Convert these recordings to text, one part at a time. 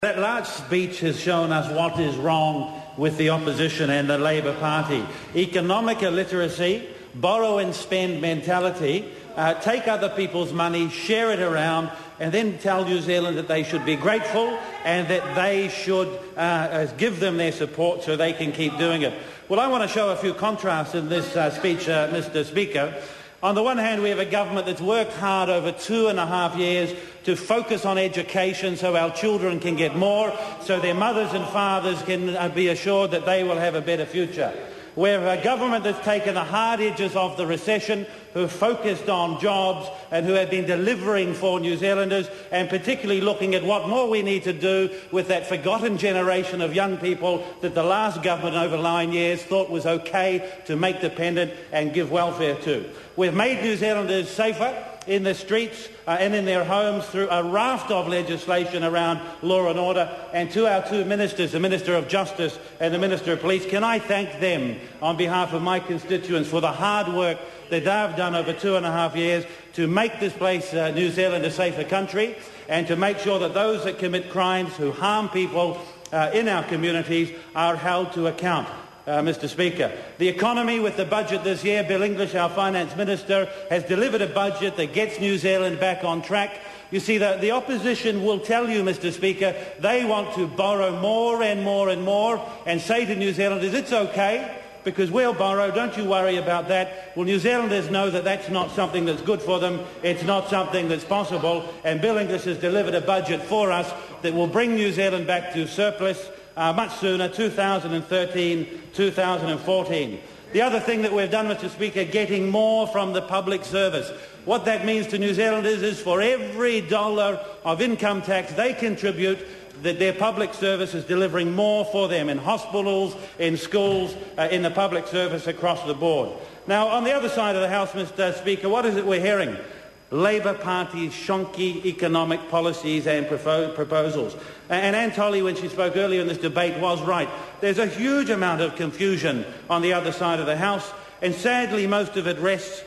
That large speech has shown us what is wrong with the opposition and the Labour Party. Economic illiteracy, borrow and spend mentality, take other people's money, share it around, and then tell New Zealand that they should be grateful and that they should give them their support so they can keep doing it. Well, I want to show a few contrasts in this speech, Mr. Speaker. On the one hand, we have a government that's worked hard over 2.5 years to focus on education so our children can get more, so their mothers and fathers can be assured that they will have a better future. We have a government that's taken the hard edges of the recession, who have focused on jobs and who have been delivering for New Zealanders, and particularly looking at what more we need to do with that forgotten generation of young people that the last government over 9 years thought was okay to make dependent and give welfare to. We've made New Zealanders safer in the streets and in their homes through a raft of legislation around law and order. And to our two ministers, the Minister of Justice and the Minister of Police, can I thank them on behalf of my constituents for the hard work that they've done over 2.5 years to make this place, New Zealand, a safer country, and to make sure that those that commit crimes, who harm people in our communities, are held to account. Mr. Speaker, the economy with the budget this year, Bill English, our Finance Minister, has delivered a budget that gets New Zealand back on track. You see, the opposition will tell you, Mr. Speaker, they want to borrow more and more and more and say to New Zealanders, it's okay, because we'll borrow, don't you worry about that. Well, New Zealanders know that that's not something that's good for them, it's not something that's possible, and Bill English has delivered a budget for us that will bring New Zealand back to surplus much sooner, 2013, 2014. The other thing that we've done, Mr. Speaker, getting more from the public service. What that means to New Zealanders is for every dollar of income tax they contribute, that their public service is delivering more for them in hospitals, in schools, in the public service across the board. Now, on the other side of the House, Mr. Speaker, what is it we're hearing? Labour Party's shonky economic policies and proposals. And Anne Tolley, when she spoke earlier in this debate, was right. There's a huge amount of confusion on the other side of the House, and sadly most of it rests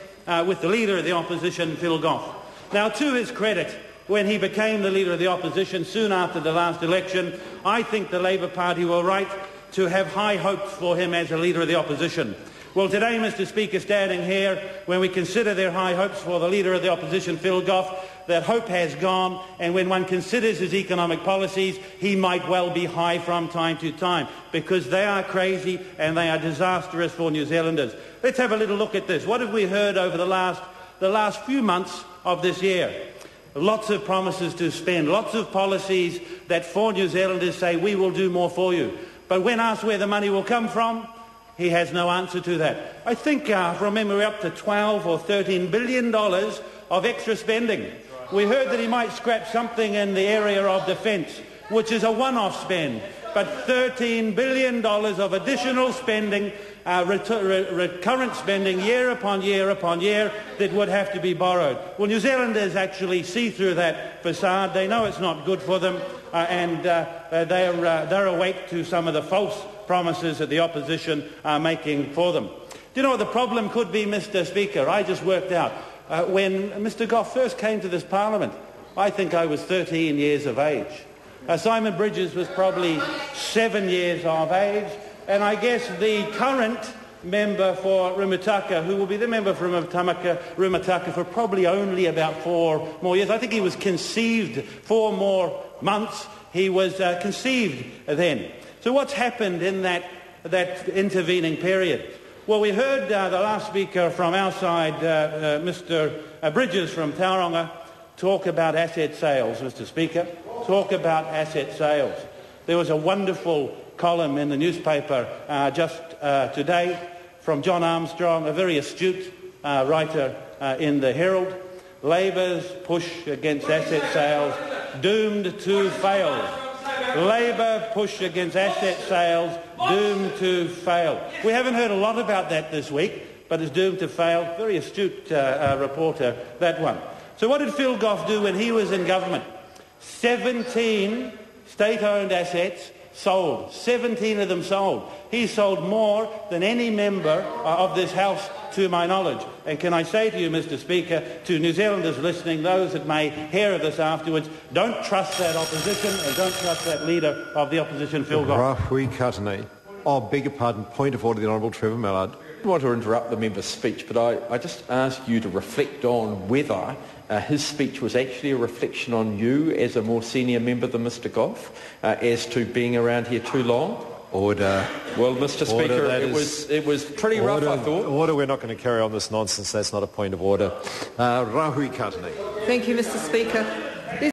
with the Leader of the Opposition, Phil Goff. Now, to his credit, when he became the Leader of the Opposition soon after the last election, I think the Labour Party were right to have high hopes for him as a Leader of the Opposition. Well, today, Mr. Speaker, standing here, when we consider their high hopes for the Leader of the Opposition, Phil Goff, that hope has gone, and when one considers his economic policies, he might well be high from time to time, because they are crazy and they are disastrous for New Zealanders. Let's have a little look at this. What have we heard over the last few months of this year? Lots of promises to spend, lots of policies that for New Zealanders say, we will do more for you. But when asked where the money will come from, he has no answer to that. I think, from memory, up to $12 or $13 billion of extra spending. We heard that he might scrap something in the area of defence, which is a one-off spend, but $13 billion of additional spending, recurrent spending, year upon year upon year, that would have to be borrowed. Well, New Zealanders actually see through that facade. They know it's not good for them, and they're awake to some of the false promises that the opposition are making for them. Do you know what the problem could be, Mr. Speaker? I just worked out. When Mr. Goff first came to this Parliament, I think I was 13 years of age. Simon Bridges was probably 7 years of age, and I guess the current member for Rumataka, who will be the member for Rumataka for probably only about 4 more years. I think he was conceived 4 more months. He was conceived then. So what's happened in that intervening period? Well, we heard the last speaker from our side, Mr. Bridges from Tauranga, talk about asset sales, Mr. Speaker. Talk about asset sales. There was a wonderful column in the newspaper just today from John Armstrong, a very astute writer in the Herald. Labour's push against asset sales doomed to fail. Labour push against asset sales doomed to fail. We haven't heard a lot about that this week, but it's doomed to fail. Very astute reporter, that one. So what did Phil Goff do when he was in government? 17 state-owned assets sold. 17 of them sold. He sold more than any member of this House, to my knowledge. And can I say to you, Mr Speaker, to New Zealanders listening, those that may hear of this afterwards, don't trust that opposition and don't trust that leader of the opposition, Phil Goff. Rahui Katane. Oh, beg your pardon. Point of order, the Honourable Trevor Mallard. I don't want to interrupt the member's speech, but I just ask you to reflect on whether his speech was actually a reflection on you as a more senior member than Mr Goff, as to being around here too long. Order. Well, Mr Speaker, it was pretty rough, I thought. Order, we're not going to carry on this nonsense. That's not a point of order. Rahui Katane. Thank you, Mr Speaker.